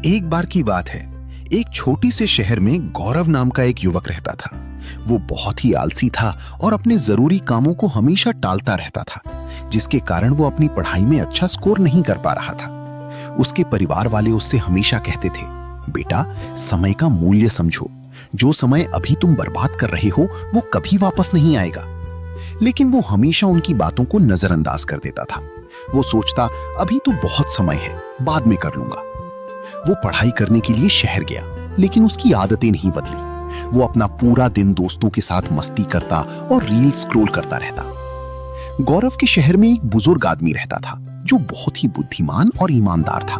एक बार की बात है, एक छोटी से शहर में गौरव नाम का एक युवक रहता था। वो बहुत ही आलसी था और अपने जरूरी कामों को हमेशा टालता रहता था, जिसके कारण वो अपनी पढ़ाई में अच्छा स्कोर नहीं कर पा रहा था। उसके परिवार वाले उससे हमेशा कहते थे, बेटा समय का मूल्य समझो, जो समय अभी तुम बर्बाद कर रहे हो वो कभी वापस नहीं आएगा। लेकिन वो हमेशा उनकी बातों को नजरअंदाज कर देता था। वो सोचता, अभी तो बहुत समय है, बाद में कर लूंगा। वो पढ़ाई करने के लिए शहर गया, लेकिन उसकी आदतें नहीं बदली। वो अपना पूरा दिन दोस्तों के साथ मस्ती करता और रील स्क्रॉल करता रहता। गौरव के शहर में एक बुजुर्ग आदमी रहता था, जो बहुत ही बुद्धिमान और ईमानदार था।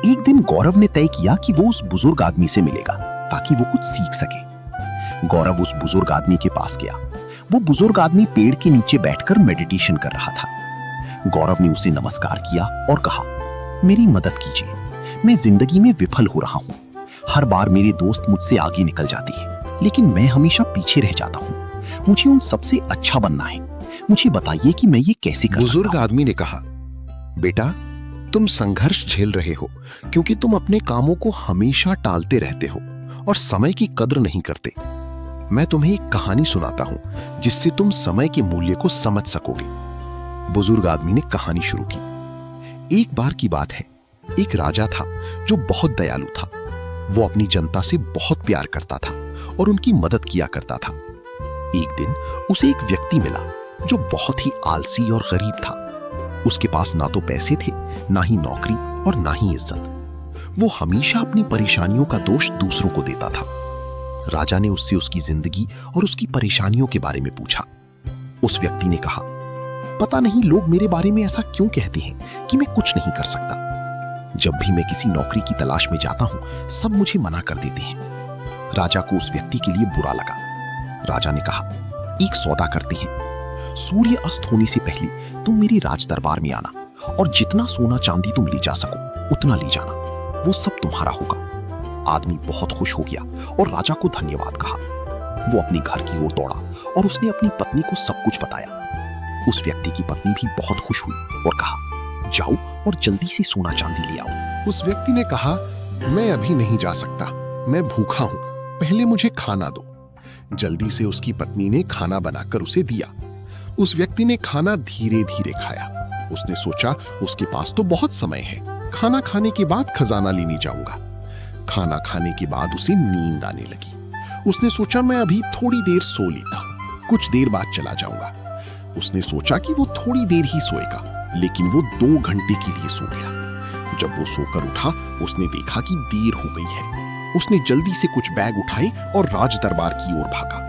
एक दिन गौरव ने तय किया कि वो उस बुजुर्ग आदमी से मिलेगा, ताकि वो कुछ सीख सके। गौरव उस बुजुर्ग आदमी के पास गया। वो बुजुर्ग आदमी पेड़ के नीचे बैठकर मेडिटेशन कर रहा था। गौरव ने उसे नमस्कार किया और कहा, मेरी मदद कीजिए, मैं जिंदगी में विफल हो रहा हूँ। हर बार मेरे दोस्त मुझसे आगे निकल जाते हैं, लेकिन मैं हमेशा पीछे रह जाता हूँ। मुझे उन सबसे अच्छा बनना है। मुझे बताइए कि मैं ये कैसे कर सकता हूँ। बुजुर्ग आदमी ने कहा, बेटा तुम संघर्ष झेल रहे हो क्योंकि तुम अपने कामों को हमेशा टालते रहते हो और समय की कद्र नहीं करते। मैं तुम्हें एक कहानी सुनाता हूं जिससे तुम समय के मूल्य को समझ सकोगे। बुजुर्ग आदमी ने कहानी शुरू की। एक बार की बात है, एक राजा था जो बहुत दयालु था। वो अपनी जनता से बहुत प्यार करता था और उनकी मदद किया करता था। एक दिन उसे एक व्यक्ति मिला जो बहुत ही आलसी और गरीब था। उसके पास ना तो पैसे थे, ना ही नौकरी और ना ही इज्जत। वो हमेशा अपनी परेशानियों का दोष दूसरों को देता था। राजा ने उससे उसकी जिंदगी और उसकी परेशानियों के बारे में पूछा। उस व्यक्ति ने कहा, पता नहीं लोग मेरे बारे में ऐसा क्यों कहते हैं कि मैं कुछ नहीं कर सकता। जब भी मैं किसी नौकरी की तलाश में जाता हूं, सब मुझे मना कर देते हैं। राजा को उस व्यक्ति के लिए बुरा लगा। राजा ने कहा, एक सौदा करते हैं। सूर्य अस्त होने से पहले तुम मेरे राज दरबार में आना और जितना सोना चांदी तुम ले जा सको उतना ले जाना। वो सब तुम्हारा होगा। आदमी बहुत खुश हो गया और राजा को धन्यवाद कहा। वो अपने घर की ओर दौड़ा और उसने अपनी पत्नी को सब कुछ बताया। उस व्यक्ति की पत्नी भी बहुत खुश हुई और कहा, जाओ और जल्दी से सोना चांदी ले आओ। उस व्यक्ति ने कहा, मैं अभी नहीं जा सकता, मैं भूखा हूं, पहले मुझे खाना दो। जल्दी से उसकी पत्नी ने खाना बनाकर उसे दिया। उस व्यक्ति ने खाना धीरे धीरे खाया। उसने सोचा उसके पास तो बहुत समय है, खाना खाने के बाद खजाना लेने जाऊंगा। खाना खाने के बाद उसे नींद आने लगी। उसने सोचा मैं अभी थोड़ी देर सो लेता हूं, कुछ देर बाद चला जाऊंगा। उसने सोचा कि वो थोड़ी देर ही सोएगा, लेकिन वो 2 घंटे के लिए सो गया। जब वो सोकर उठा, उसने देखा कि देर हो गई है। उसने जल्दी से कुछ बैग उठाए और राज दरबार की ओर भागा।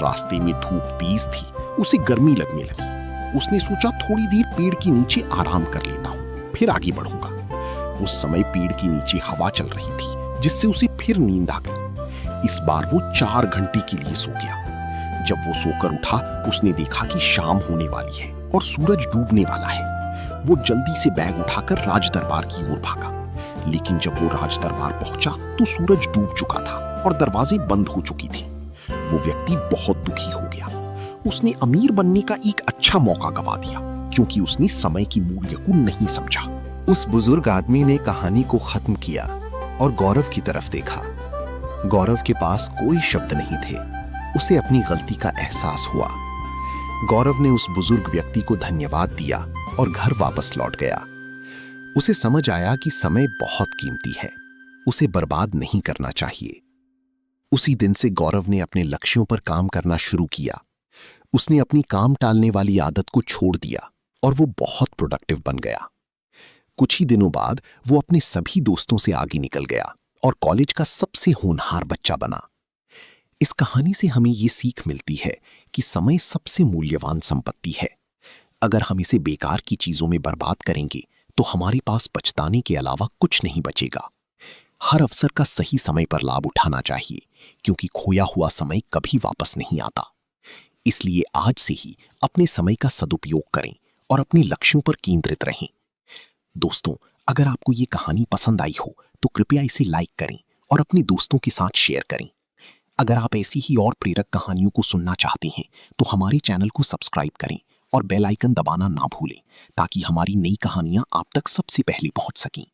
रास्ते में धूप तेज थी, उसे गर्मी लगने लगी। उसने सोचा थोड़ी देर पेड़ के नीचे आराम कर लेता हूँ, फिर आगे बढ़ूंगा। उस समय पेड़ के नीचे हवा चल रही थी, जिससे उसे फिर नींद आ गई। इस बार वो 4 घंटे के लिए सो गया। जब वो सोकर उठा, उसने देखा कि शाम होने वाली है और सूरज डूबने वाला है। वो जल्दी से बैग उठाकर राज दरबार की ओर भागा, लेकिन जब वो राज दरबार पहुंचा तो सूरज डूब चुका था और दरवाजे बंद हो चुकी थी। वो व्यक्ति बहुत दुखी हो गया। उसने अमीर बनने का एक अच्छा मौका गवा दिया, क्योंकि उसने समय की मूल्य को नहीं समझा। उस बुजुर्ग आदमी ने कहानी को खत्म किया और गौरव की तरफ देखा। गौरव के पास कोई शब्द नहीं थे। उसे अपनी गलती का एहसास हुआ। गौरव ने उस बुजुर्ग व्यक्ति को धन्यवाद दिया और घर वापस लौट गया। उसे समझ आया कि समय बहुत कीमती है, उसे बर्बाद नहीं करना चाहिए। उसी दिन से गौरव ने अपने लक्ष्यों पर काम करना शुरू किया। उसने अपनी काम टालने वाली आदत को छोड़ दिया और वो बहुत प्रोडक्टिव बन गया। कुछ ही दिनों बाद वो अपने सभी दोस्तों से आगे निकल गया और कॉलेज का सबसे होनहार बच्चा बना। इस कहानी से हमें ये सीख मिलती है कि समय सबसे मूल्यवान संपत्ति है। अगर हम इसे बेकार की चीजों में बर्बाद करेंगे तो हमारे पास पछताने के अलावा कुछ नहीं बचेगा। हर अवसर का सही समय पर लाभ उठाना चाहिए, क्योंकि खोया हुआ समय कभी वापस नहीं आता। इसलिए आज से ही अपने समय का सदुपयोग करें और अपने लक्ष्यों पर केंद्रित रहें। दोस्तों, अगर आपको ये कहानी पसंद आई हो तो कृपया इसे लाइक करें और अपने दोस्तों के साथ शेयर करें। अगर आप ऐसी ही और प्रेरक कहानियों को सुनना चाहते हैं तो हमारे चैनल को सब्सक्राइब करें और बेल आइकन दबाना ना भूलें, ताकि हमारी नई कहानियां आप तक सबसे पहले पहुंच सकें।